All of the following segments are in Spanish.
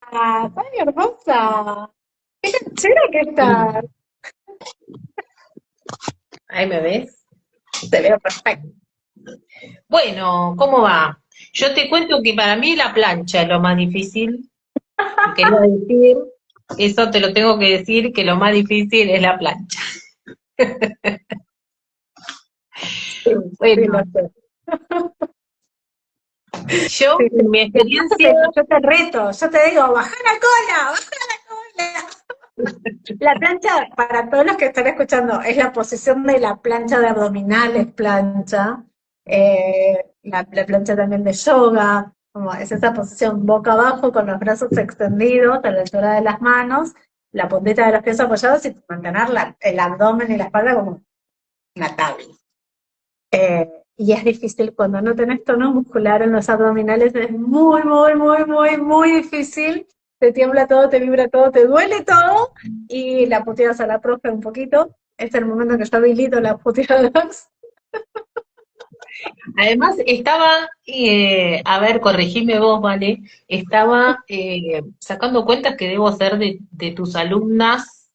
¡Ay, hermosa! ¡Qué canchera que estás! Sí. Ahí me ves. Te veo perfecto. Bueno, ¿cómo va? Yo te cuento que para mí la plancha es lo más difícil. Te quería decir, eso te lo tengo que decir, que lo más difícil es la plancha. Sí, sí, lo Bueno, sé. yo, Sí, sí. en mi Y además experiencia, yo te reto, yo te digo, baja la cola, baja la cola. La plancha, para todos los que están escuchando, es la posición de la plancha de abdominales, plancha, la plancha también de yoga, como es esa posición boca abajo con los brazos extendidos a la altura de las manos, la puntita de los pies apoyados y mantener el abdomen y la espalda como una tabla. Y es difícil cuando no tenés tono muscular en los abdominales, es muy, muy, muy, muy, muy difícil. Te tiembla todo, te vibra todo, te duele todo y la puteas a la profe un poquito. Este es el momento que yo habilito las puteadas. además estaba, a ver, corregime vos, ¿vale? Estaba sacando cuentas que debo ser de tus alumnas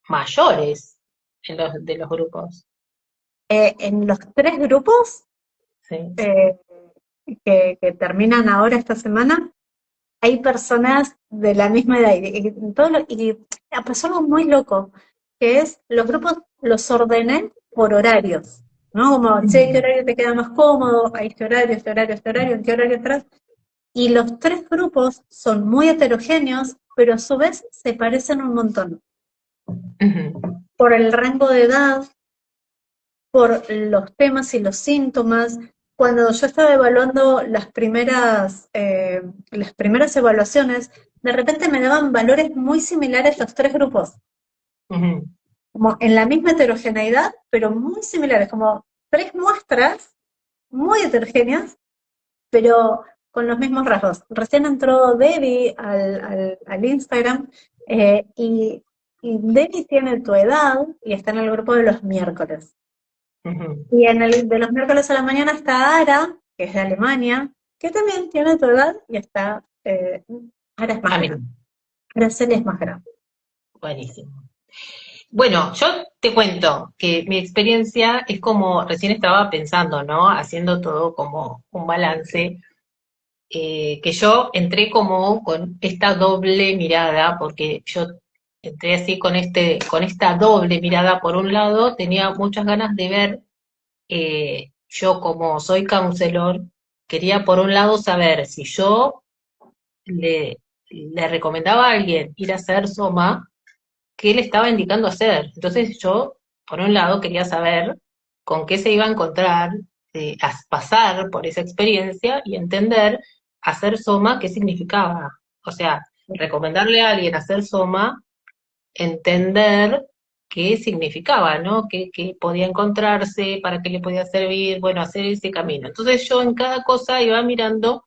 mayores de los grupos. En los tres grupos Sí. eh, que terminan ahora esta semana, hay personas de la misma edad y pasó algo muy loco, que es los grupos los ordené por horarios, ¿no? Como, che, ¿qué horario te queda más cómodo? A este horario, este horario, este horario, ¿en qué horario estás? Y los tres grupos son muy heterogéneos, pero a su vez se parecen un montón. Ujú. Por el rango de edad, por los temas y los síntomas. Cuando yo estaba evaluando las primeras evaluaciones, de repente me daban valores muy similares los tres grupos, Ujú. como en la misma heterogeneidad, pero muy similares, como tres muestras muy heterogéneas, pero con los mismos rasgos. Recién entró Debbie al Instagram y Debbie tiene tu edad y está en el grupo de los miércoles. Ujú. Y en el de los miércoles a la mañana está Ara, que es de Alemania, que también tiene tu edad y está, Ara es más Ah, mira, grande, Araceli es más grande. buenísimo. Bueno, yo te cuento que mi experiencia es como, recién estaba pensando, ¿no? Haciendo todo como un balance, que yo entré como con esta doble mirada, porque yo entré así con esta doble mirada. Por un lado, tenía muchas ganas de ver, yo como soy counselor, quería por un lado saber si yo le, le recomendaba a alguien ir a hacer soma, qué le estaba indicando hacer. Entonces yo, por un lado, quería saber con qué se iba a encontrar, a pasar por esa experiencia y entender hacer soma qué significaba. O sea, recomendarle a alguien hacer soma, entender qué significaba, ¿no? Qué podía encontrarse, para qué le podía servir, bueno, hacer ese camino. Entonces yo en cada cosa iba mirando,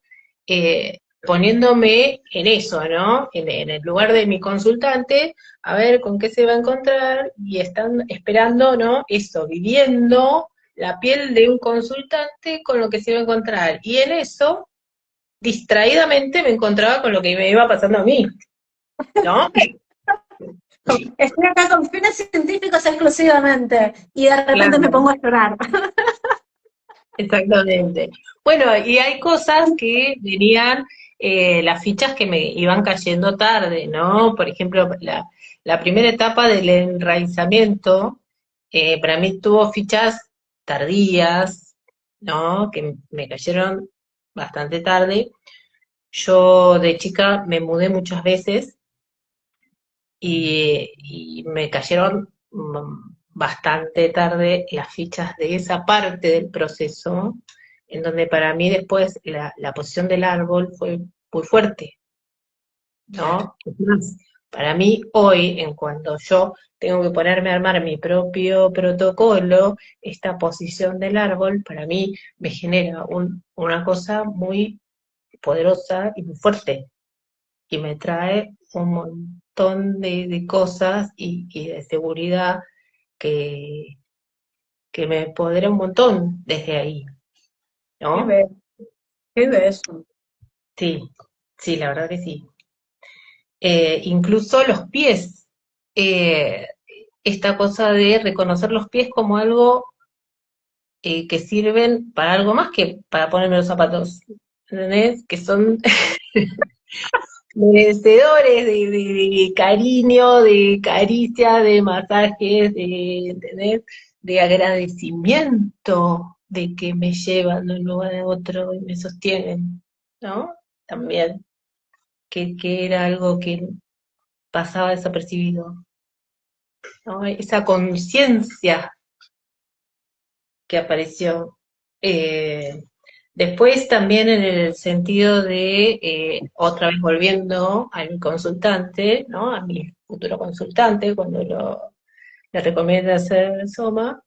poniéndome en eso, ¿no? En el lugar de mi consultante, a ver con qué se va a encontrar y están esperando, ¿no? Eso, viviendo la piel de un consultante con lo que se iba a encontrar. Y en eso, distraídamente, me encontraba con lo que me iba pasando a mí, ¿no? Estoy acá con fines científicos exclusivamente y de repente me Claro. pongo a llorar. Exactamente. Bueno, y hay cosas que venían, las fichas que me iban cayendo tarde, ¿no? Por ejemplo, la primera etapa del enraizamiento, para mí tuvo fichas tardías, ¿no? Que me cayeron bastante tarde. Yo de chica me mudé muchas veces y me cayeron bastante tarde las fichas de esa parte del proceso, en donde para mí después la posición del árbol fue muy fuerte, ¿no? Es más, para mí hoy, en cuanto yo tengo que ponerme a armar mi propio protocolo, esta posición del árbol para mí me genera una cosa muy poderosa y muy fuerte y me trae un montón de cosas y de seguridad que, que me empodera un montón desde ahí, Qué ¿no? bello, qué bello. Sí, sí, la verdad que sí. incluso los pies. Esta cosa de reconocer los pies como algo que sirven para algo más que para ponerme los zapatos, ¿entendés? Que son merecedores de cariño, de caricia, de masajes, ¿entendés? De agradecimiento, de que me llevan de un lugar a otro y me sostienen, ¿no? También, que era algo que pasaba desapercibido, ¿no? Esa conciencia que apareció. Eh, Después también en el sentido de, otra vez volviendo a mi consultante, ¿no? A mi futuro consultante, cuando le recomienda hacer soma,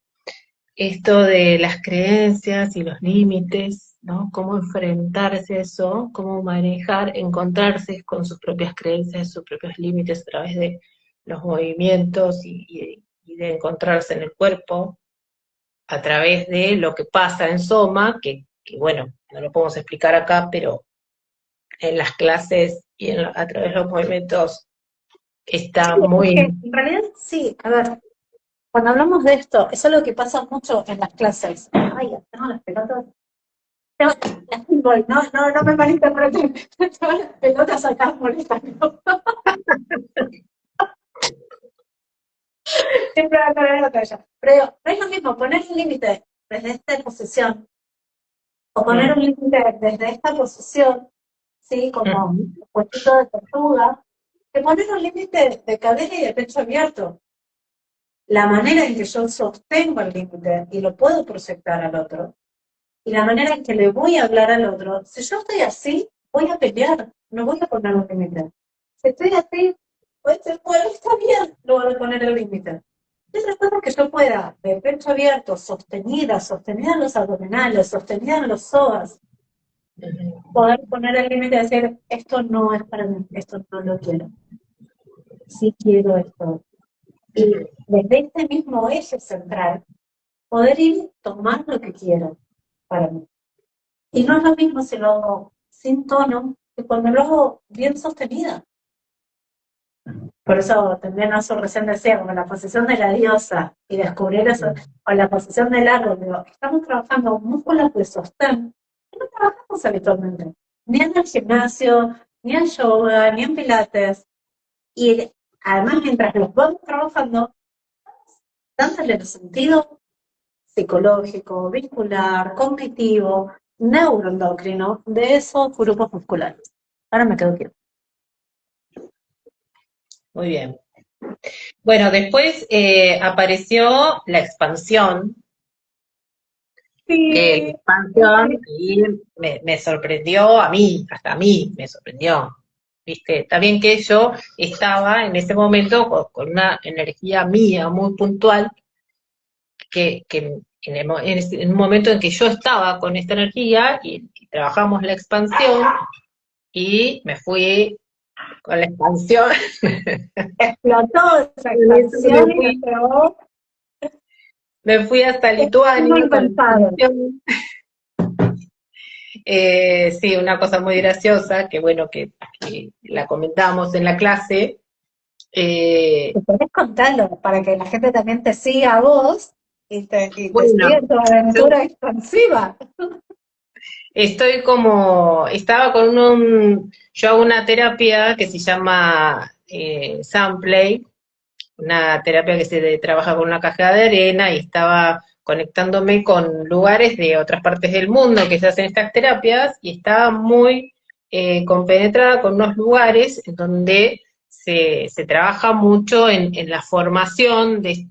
esto de las creencias y los límites, ¿no? Cómo enfrentarse a eso, cómo manejar, encontrarse con sus propias creencias, sus propios límites a través de los movimientos y de encontrarse en el cuerpo, a través de lo que pasa en Soma, que bueno, no lo podemos explicar acá, pero en las clases y a través de los movimientos está Sí, es que muy... en realidad sí, a ver, cuando hablamos de esto, es algo que pasa mucho en las clases. Ay, ya tengo las pelotas. Tengo las fútbol, no me malinterpreten. Tengo las pelotas acá molestando. Siempre va a correr la batalla. Pero no es lo mismo poner un límite desde esta posición o poner un límite desde esta posición, ¿sí? Como Ujú, un puestito de tortuga, que poner un límite de cadera y de pecho abierto. La manera en que yo sostengo el límite y lo puedo proyectar al otro, y la manera en que le voy a hablar al otro, si yo estoy así, voy a pelear, no voy a poner un límite. Si estoy así, pues bueno, está bien, no voy a poner el límite. Y otra cosa que yo pueda, de pecho abierto, sostenida en los abdominales, sostenida en los psoas, ujú, poder poner el límite y decir, esto no es para mí, esto no lo quiero, sí quiero esto. Y ujú. desde este mismo eje central, poder ir tomando lo que quiero para mí. Y no es lo mismo si lo hago sin tono que cuando lo hago bien sostenida. Por eso también eso recién decía, como la posición de la diosa y descubrir eso, o la posición del árbol, digo, estamos trabajando músculos de sostén que no trabajamos habitualmente, ni en el gimnasio, ni en yoga, ni en pilates. Y además, mientras los vamos trabajando, dándole el sentido psicológico, vincular, cognitivo, neuroendocrino de esos grupos musculares. Ahora me quedo quieto. Muy bien. Bueno, después apareció la expansión, que la Sí, expansión y me sorprendió a mí, hasta a mí me sorprendió. ¿Viste? Está bien que yo estaba en ese momento con una energía mía muy puntual, que en un momento en que yo estaba con esta energía y trabajamos la expansión y me fui con la expansión. explotó esa En eso expansión y despegó. me fui hasta Es muy Lituania con la pensado. expansión. Sí, una cosa muy graciosa, que bueno, que la comentamos en la clase. Te Eh, podés contarlo para que la gente también te siga a vos y te bueno, siga en tu yo aventura expansiva. estaba con yo hago una terapia que se llama Sunplay, una terapia que se trabaja con una caja de arena y estaba conectándome con lugares de otras partes del mundo que se hacen estas terapias y estaba muy compenetrada con unos lugares en donde se trabaja mucho en la formación de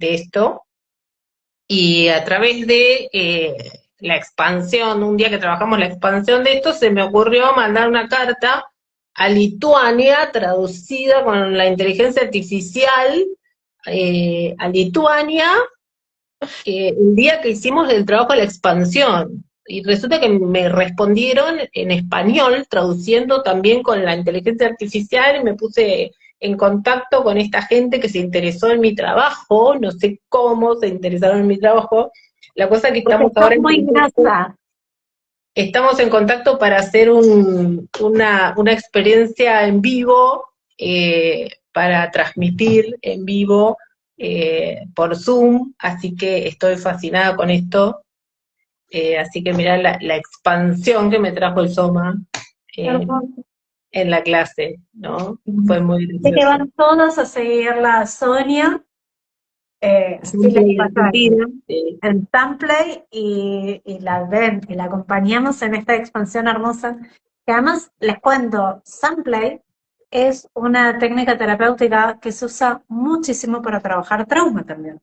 de esto y a través de la expansión, un día que trabajamos la expansión de esto, se me ocurrió mandar una carta a Lituania traducida con la inteligencia artificial a Lituania el día que hicimos el trabajo de la expansión. Y resulta que me respondieron en español, traduciendo también con la inteligencia artificial, y me puse en contacto con esta gente que se interesó en mi trabajo, no sé cómo se interesaron en mi trabajo. La cosa es que Porque estamos sos ahora en muy proceso. grasa. estamos en contacto para hacer una experiencia en vivo, para transmitir en vivo por Zoom, así que estoy fascinada con esto. Así que mirá la expansión que me trajo el Soma eh, Hermoso. en la clase, ¿no? Fue muy Sé que gracioso. van todos a seguirla a Sonia, así les Cumple pasa Argentina, en Samplay y la ven y la acompañamos en esta expansión hermosa. Que además les cuento, Samplay es una técnica terapéutica que se usa muchísimo para trabajar trauma también.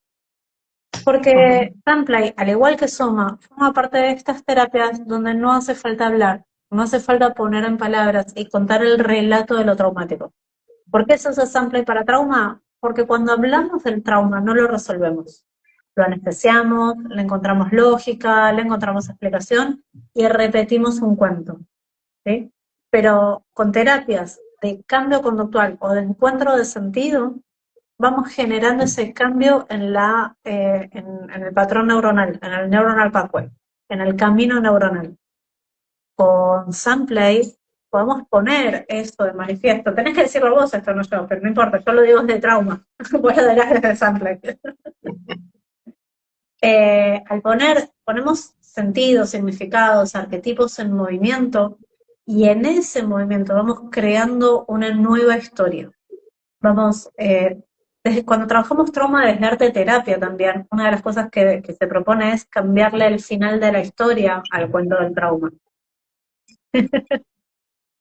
Porque Samplay, al igual que Soma, forma parte de estas terapias donde no hace falta hablar, no hace falta poner en palabras y contar el relato de lo traumático. ¿Por qué se usa Samplay para trauma? Porque cuando hablamos del trauma no lo resolvemos. Lo anestesiamos, le encontramos lógica, le encontramos explicación y repetimos un cuento, ¿sí? Pero con terapias de cambio conductual o de encuentro de sentido, vamos generando ese cambio en el patrón neuronal, en el neuronal pathway, en el camino neuronal. Con Samplay podemos poner esto de manifiesto. Tenés que decirlo vos, esto no yo, pero no importa, yo lo digo desde trauma. Vos lo dirás desde Samplay. Ponemos sentidos, significados, arquetipos en movimiento y en ese movimiento vamos creando una nueva historia. Cuando trabajamos trauma desde arte terapia también, una de las cosas que se propone es cambiarle el final de la historia al cuento del trauma.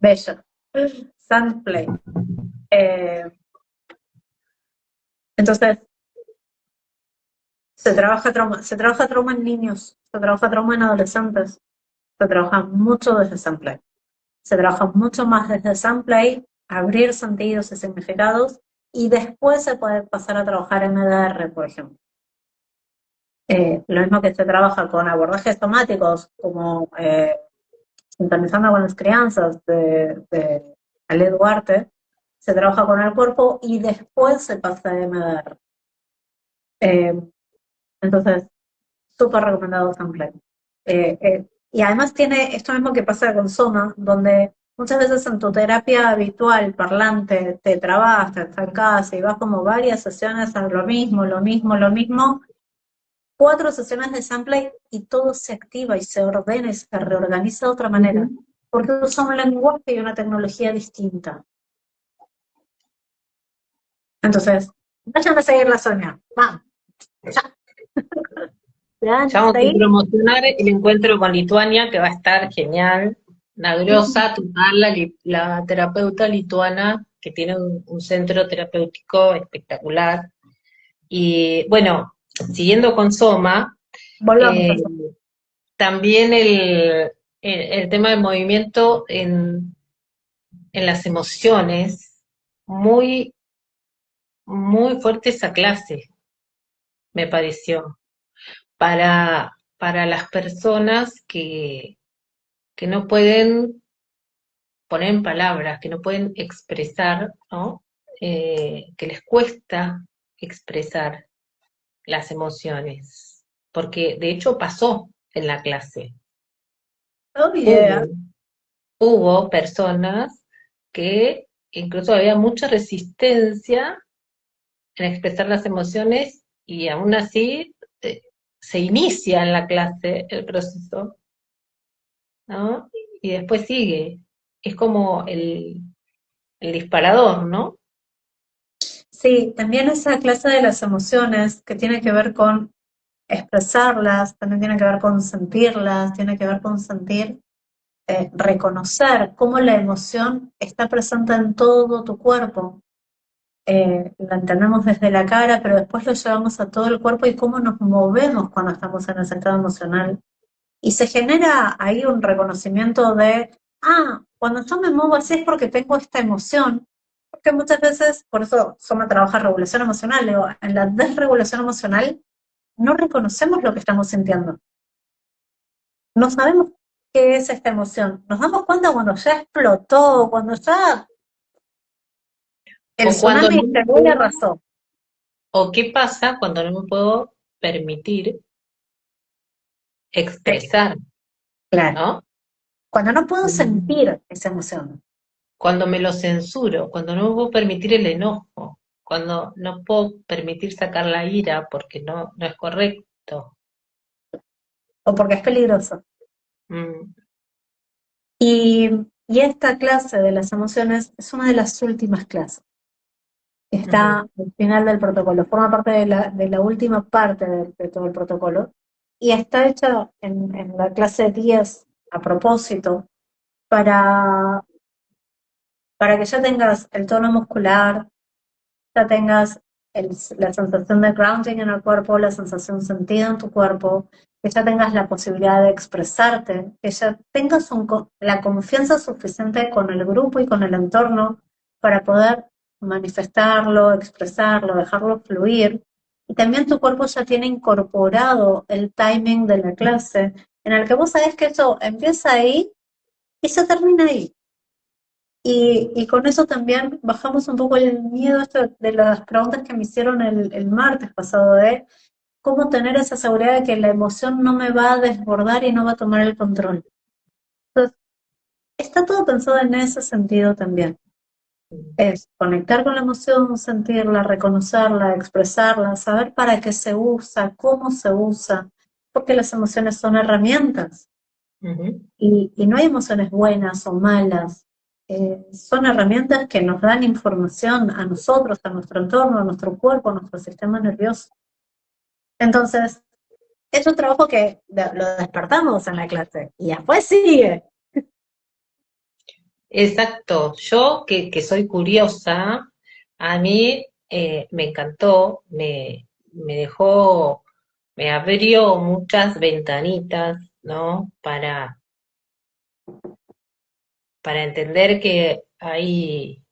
Bello. Sandplay. Entonces, se trabaja trauma en niños, se trabaja trauma en adolescentes, se trabaja mucho desde Sandplay. Se trabaja mucho más desde Sandplay, abrir sentidos y significados, y después se puede pasar a trabajar en EDR, por ejemplo. Lo mismo que se trabaja con abordajes somáticos, como sintonizando con las crianzas de Ale Duarte, se trabaja con el cuerpo y después se pasa a MDR. Entonces, súper recomendado Samplay. Y además tiene esto mismo que pasa con Soma, donde muchas veces en tu terapia habitual, parlante, te trabas, te estancás y vas como varias sesiones a lo mismo, lo mismo, lo mismo. 4 sesiones de Samplay y todo se activa y se ordena y se reorganiza de otra manera. Porque usa un lenguaje y una tecnología distinta. Entonces, vayan a seguir la Sonia. Vamos. Ya. Ya vamos a promocionar el encuentro con Lituania, que va a estar genial. Una grosa total, la terapeuta lituana, que tiene un centro terapéutico espectacular. Y bueno, siguiendo con Soma, Volvamos a eso. también el tema del movimiento en las emociones, muy, muy fuerte esa clase, me pareció, para las personas que no pueden poner en palabras, que no pueden expresar, ¿no? Que les cuesta expresar las emociones, porque de hecho pasó en la clase. Oh, yeah. Hubo personas que incluso había mucha resistencia en expresar las emociones y aún así se inicia en la clase el proceso, ¿no? Y después sigue. Es como el disparador, ¿no? Sí, también esa clase de las emociones que tiene que ver con expresarlas, también tiene que ver con sentirlas, tiene que ver con sentir, reconocer cómo la emoción está presente en todo tu cuerpo. La entendemos desde la cara, pero después lo llevamos a todo el cuerpo y cómo nos movemos cuando estamos en ese estado emocional. Y se genera ahí un reconocimiento de, cuando yo me muevo así es porque tengo esta emoción. Porque muchas veces, por eso Soma trabaja regulación emocional, digo, en la desregulación emocional no reconocemos lo que estamos sintiendo. No sabemos qué es esta emoción. Nos damos cuenta cuando ya explotó, cuando ya el O cuando tsunami no me llegó y puedo, arrasó. o qué pasa cuando no me puedo permitir Sí, expresar, claro. ¿no? Cuando no puedo Mm. sentir esa emoción. Cuando me lo censuro, cuando no puedo permitir el enojo, cuando no puedo permitir sacar la ira porque no es correcto. O porque es peligroso. Mm, Y esta clase de las emociones es una de las últimas clases. Está ujú, al final del protocolo, forma parte de la última parte de todo el protocolo y está hecha en la clase 10 a propósito para, para que ya tengas el tono muscular, ya tengas la sensación de grounding en el cuerpo, la sensación sentida en tu cuerpo, que ya tengas la posibilidad de expresarte, que ya tengas la confianza suficiente con el grupo y con el entorno para poder manifestarlo, expresarlo, dejarlo fluir. Y también tu cuerpo ya tiene incorporado el timing de la clase, en el que vos sabés que eso empieza ahí y se termina ahí. Y con eso también bajamos un poco el miedo de las preguntas que me hicieron el martes pasado, de cómo tener esa seguridad de que la emoción no me va a desbordar y no va a tomar el control. Entonces, está todo pensado en ese sentido también. Es conectar con la emoción, sentirla, reconocerla, expresarla, saber para qué se usa, cómo se usa, porque las emociones son herramientas. ujú, Y no hay emociones buenas o malas. Son herramientas que nos dan información a nosotros, a nuestro entorno, a nuestro cuerpo, a nuestro sistema nervioso. Entonces, es un trabajo que lo despertamos en la clase y después sigue. exacto. Yo que soy curiosa, a mí me encantó, me dejó, me abrió muchas ventanitas, ¿no? Para entender que hay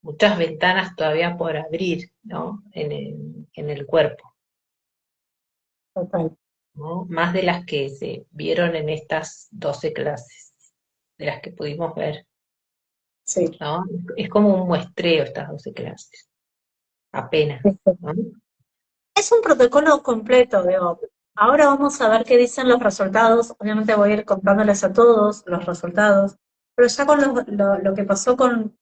muchas ventanas todavía por abrir, ¿no? En el cuerpo, Total, ¿no? Más de las que se vieron en estas 12 clases, de las que pudimos ver, sí. ¿no? Es como un muestreo estas 12 clases, apenas, ¿no? Es un protocolo completo, digo. Ahora vamos a ver qué dicen los resultados. Obviamente voy a ir contándoles a todos los resultados, pero ya con lo que pasó con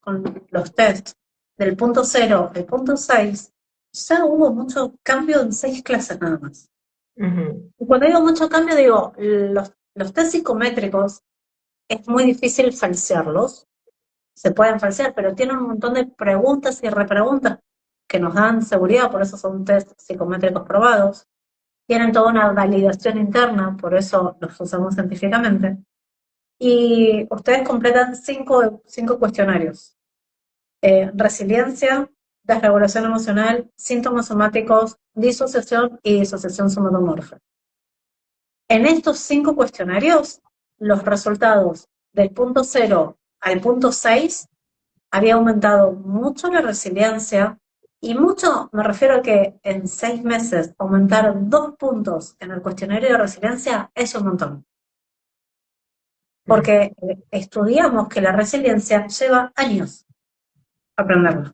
los test del punto 0 al punto 6, ya hubo mucho cambio en 6 clases nada más. Ujú, Y cuando digo mucho cambio, digo, los test psicométricos es muy difícil falsearlos, se pueden falsear, pero tienen un montón de preguntas y repreguntas que nos dan seguridad, por eso son test psicométricos probados. Tienen toda una validación interna, por eso los usamos científicamente. Y ustedes completan cinco cuestionarios. Resiliencia, desregulación emocional, síntomas somáticos, disociación y disociación somatomorfa. En estos 5 cuestionarios, los resultados del punto 0 al punto 6 había aumentado mucho la resiliencia y mucho, me refiero a que en 6 meses aumentar 2 puntos en el cuestionario de resiliencia es un montón. ujú, Porque estudiamos que la resiliencia lleva años aprenderla,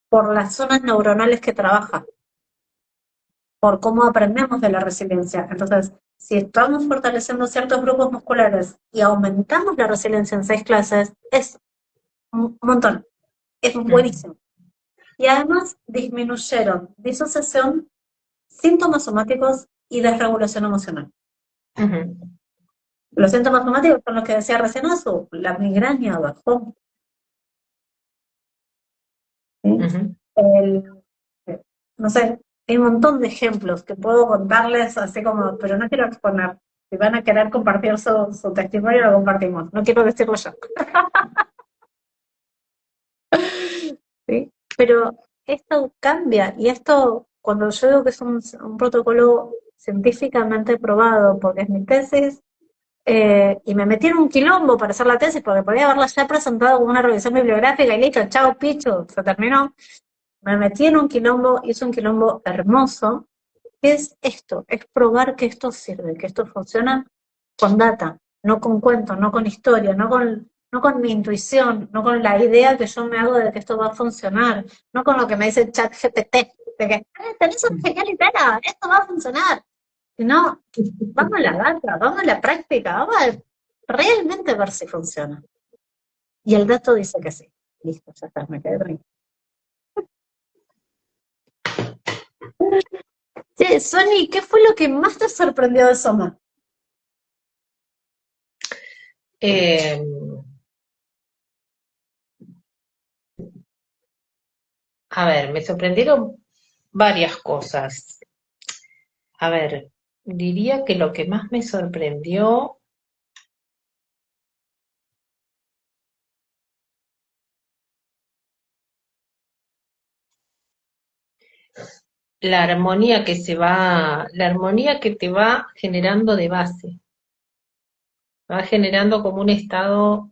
por las zonas neuronales que trabaja, por cómo aprendemos de la resiliencia. Entonces, si estamos fortaleciendo ciertos grupos musculares y aumentamos la resiliencia en 6 clases, es un montón, es ujú, buenísimo. Y además disminuyeron disociación, síntomas somáticos y desregulación emocional. ujú, Los síntomas somáticos son los que decía recién Azu, la migraña bajó, ¿sí? ujú. El, no sé, hay un montón de ejemplos que puedo contarles así como, pero no quiero exponer. Si van a querer compartir su testimonio, lo compartimos. No quiero decirlo yo. ¿Sí? Pero esto cambia y esto, cuando yo digo que es un protocolo científicamente probado, porque es mi tesis, y me metí en un quilombo para hacer la tesis, porque podía haberla ya presentado como una revisión bibliográfica y listo, chao, picho, se terminó. Me metí en un quilombo, hice un quilombo hermoso, que es esto, es probar que esto sirve, que esto funciona con data, no con cuentos, no con historia, no con mi intuición, no con la idea que yo me hago de que esto va a funcionar, no con lo que me dice ChatGPT, de que tenés una genial idea, esto va a funcionar. No, vamos a la data, vamos a la práctica, vamos a realmente ver si funciona. Y el dato dice que sí. Listo, ya está, me quedé tranquila. Sí, Sony, ¿qué fue lo que más te sorprendió de Soma? Eh, a ver, me sorprendieron varias cosas. A ver, diría que lo que más me sorprendió, la armonía que te va generando de base, va generando como un estado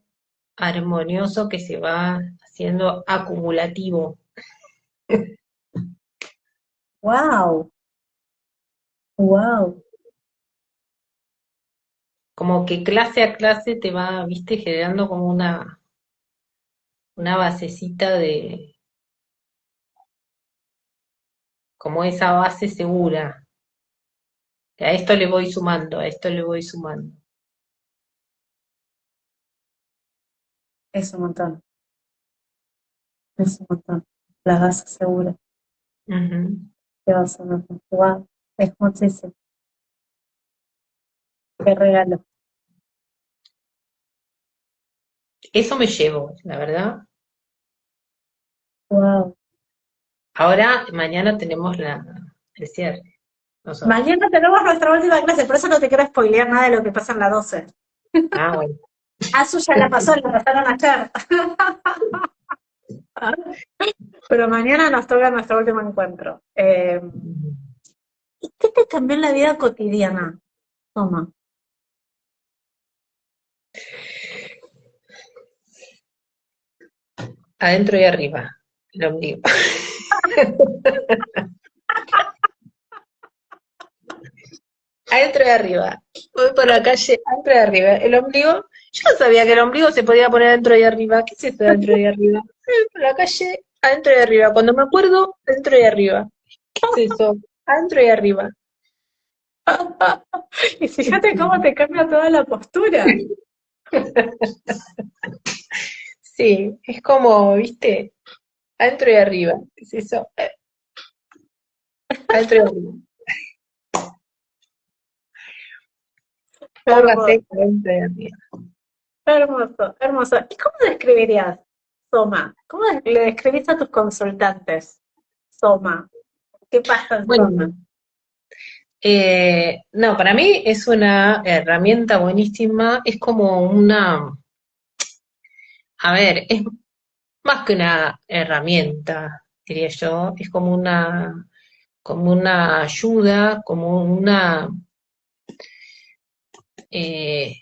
armonioso que se va haciendo acumulativo. Wow, wow. Como que clase a clase te va, viste, generando como una basecita de, como esa base segura. A esto le voy sumando, a esto le voy sumando. Es un montón, es un montón. La base segura. Ujú. Te vas a notar. Wow, es muchísimo. Qué regalo. Eso me llevo, la verdad. Wow. Ahora, mañana tenemos el cierre, nosotros. Mañana tenemos nuestra última clase, por eso no te quiero spoilear nada de lo que pasa en la 12. Ah, bueno. Azu ya la pasó, la pasaron ayer. Pero mañana nos toca nuestro último encuentro. ¿Y qué te cambió en la vida cotidiana? Toma. Adentro y arriba, el ombligo. Adentro y arriba. Voy por la calle, adentro y arriba. El ombligo, yo no sabía que el ombligo se podía poner adentro y arriba. ¿Qué es esto de adentro y arriba? Voy por la calle, adentro y arriba. Cuando me acuerdo, adentro y arriba. ¿Qué es eso? Adentro y arriba. Y fíjate cómo te cambia toda la postura. Sí, es como, viste, adentro y arriba. ¿Qué es eso? Adentro y arriba. Hermoso, Póngase adentro y arriba. hermoso, hermoso. ¿Y cómo describirías Soma? ¿Cómo le describís a tus consultantes Soma? ¿Qué pasa en Soma? Bueno, no, para mí es una herramienta buenísima. Es como a ver, es más que una herramienta, diría yo. Es como una ayuda, como eh,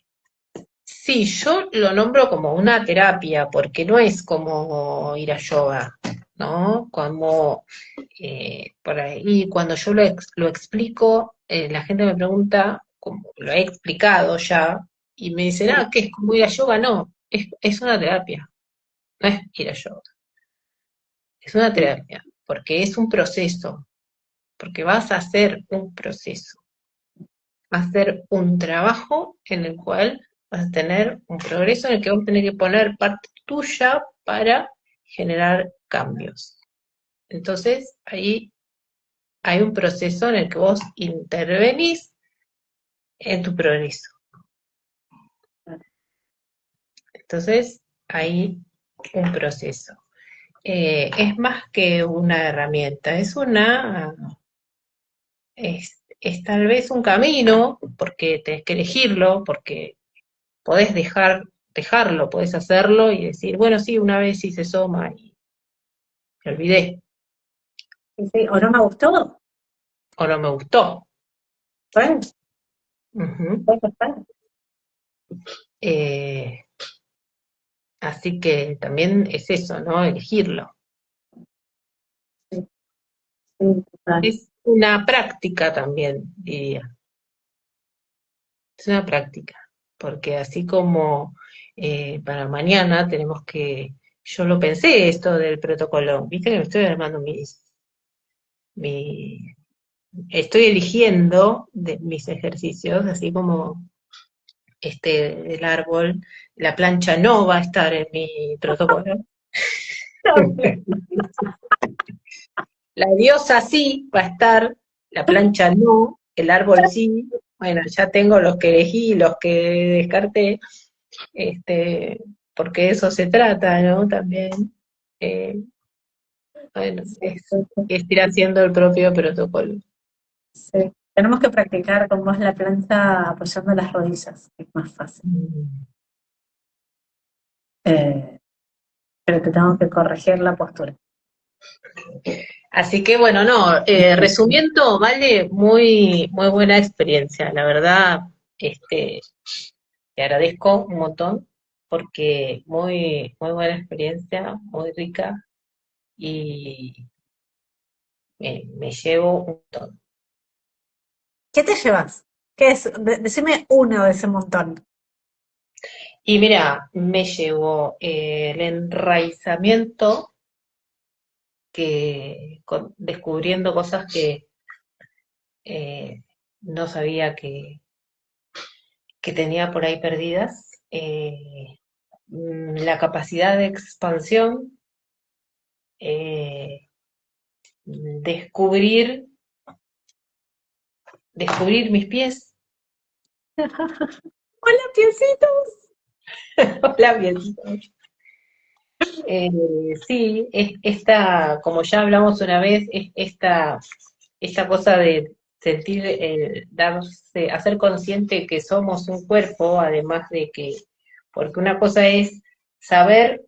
sí, yo lo nombro como una terapia, porque no es como ir a yoga, ¿no? Como por ahí, cuando yo lo explico, la gente me pregunta, como lo he explicado ya, y me dicen, ah, ¿qué es como ir a yoga? No, es una terapia, no es ir a yoga, es una terapia, porque es un proceso, porque vas a hacer un proceso, vas a hacer un trabajo en el cual vas a tener un progreso en el que vas a tener que poner parte tuya para generar cambios. Entonces, ahí hay un proceso en el que vos intervenís en tu progreso. Entonces, hay un proceso. Es más que una herramienta, es tal vez un camino, porque tenés que elegirlo, porque podés dejarlo, podés hacerlo y decir, bueno, sí, una vez hice Soma y me olvidé, Sí, sí, ¿o no me gustó? o no me gustó. Bueno, Ujú. puede pasar. Eh, Así que también es eso, ¿no? Elegirlo. Sí, sí, total. Es una práctica también, diría. Es una práctica, porque así como para mañana tenemos yo lo pensé esto del protocolo, viste que me estoy armando mi, estoy eligiendo mis ejercicios, así como el árbol, la plancha no va a estar en mi protocolo. La diosa sí va a estar, la plancha no, el árbol sí. Bueno, ya tengo los que elegí, los que descarté, este, porque de eso se trata, ¿no? También, eh, bueno, es ir haciendo el propio protocolo. Sí. Tenemos que practicar con vos la plancha apoyando las rodillas, es más fácil. Eh, pero te tengo que corregir la postura. Así que bueno, no, resumiendo, vale, muy, muy buena experiencia, la verdad, te agradezco un montón porque muy, muy buena experiencia, muy rica y me llevo un montón. ¿Qué te llevas? ¿Qué es? Decime uno de ese montón. Y mira, me llevo el enraizamiento descubriendo cosas que eh, no sabía que tenía por ahí perdidas, la capacidad de expansión, eh, descubrir, descubrir mis pies. Hola, piecitos. Hola, biencito. Sí, es esta, como ya hablamos una vez, es esta cosa de sentir, darse, hacer consciente que somos un cuerpo, además de que, porque una cosa es saber,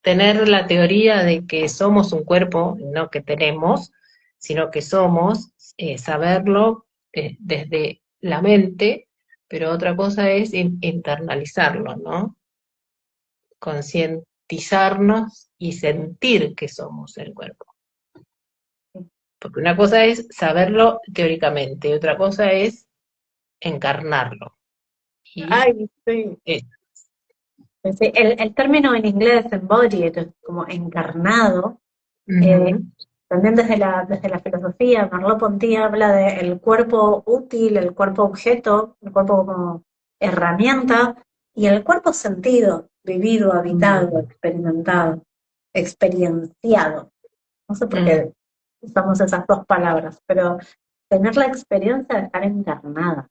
tener la teoría de que somos un cuerpo, no que tenemos, sino que somos, saberlo desde la mente, pero otra cosa es internalizarlo, ¿no? Concientizarnos y sentir que somos el cuerpo. Porque una cosa es saberlo teóricamente, y otra cosa es encarnarlo. Y Ay, sí. eh, Sí, el término en inglés embodied, como encarnado, eh, ujú, también desde la filosofía, Merleau-Ponty habla de el cuerpo útil, el cuerpo objeto, el cuerpo como herramienta, y el cuerpo sentido, vivido, habitado, mm, experimentado, experienciado. No sé por mm, qué usamos esas dos palabras, pero tener la experiencia de estar encarnada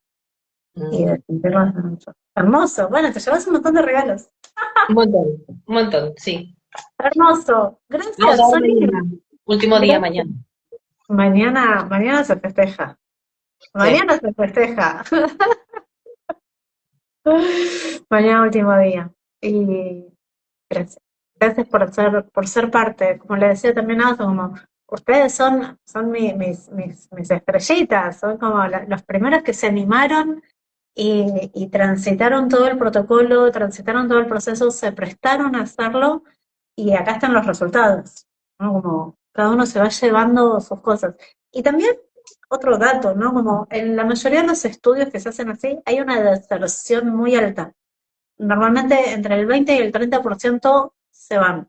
y mm. de sentirlo dentro. Hermoso. Bueno, te llevas un montón de regalos. Un montón, sí. Hermoso. Vamos Gracias, a ver Sony. mañana, último día Gracias. mañana. Mañana se festeja. Sí, Mañana se festeja. Mañana último día. Y gracias. Gracias por ser parte. Como le decía también a Otto, como ustedes son mis estrellitas, son como los primeros que se animaron y transitaron todo el protocolo, transitaron todo el proceso, se prestaron a hacerlo y acá están los resultados, ¿no? Como cada uno se va llevando sus cosas. Y también otro dato, ¿no? Como en la mayoría de los estudios que se hacen así, hay una deserción muy alta. Normalmente entre el 20 y el 30% se van.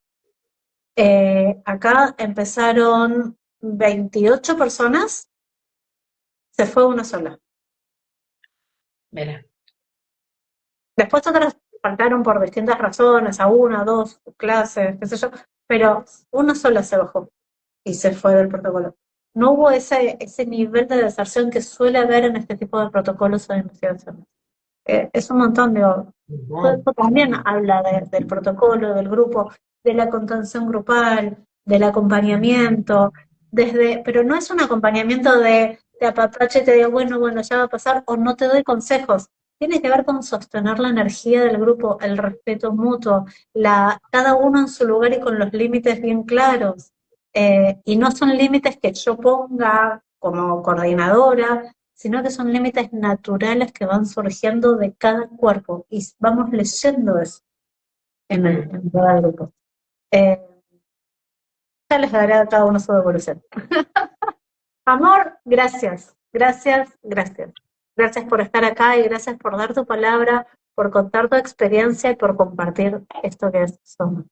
Acá empezaron 28 personas, se fue una sola. verá. Después otras faltaron por distintas razones, a una, dos clases, qué sé yo, pero una sola se bajó y se fue del protocolo. No hubo ese nivel de deserción que suele haber en este tipo de protocolos o de investigaciones. Es un montón, digo. No, Esto también habla del protocolo, del grupo, de la contención grupal, del acompañamiento, pero no es un acompañamiento de te apapache y te digo, bueno, bueno, ya va a pasar, o no te doy consejos. Tiene que ver con sostener la energía del grupo, el respeto mutuo, cada uno en su lugar y con los límites bien claros. Y no son límites que yo ponga como coordinadora, sino que son límites naturales que van surgiendo de cada cuerpo y vamos leyendo eso mm. en cada grupo. Eh, ya les daré a cada uno su devolución. Amor, gracias, gracias, gracias. Gracias por estar acá y gracias por dar tu palabra, por contar tu experiencia y por compartir esto que es Somos.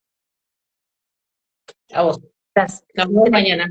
A vos. Gracias. Nos vemos mañana.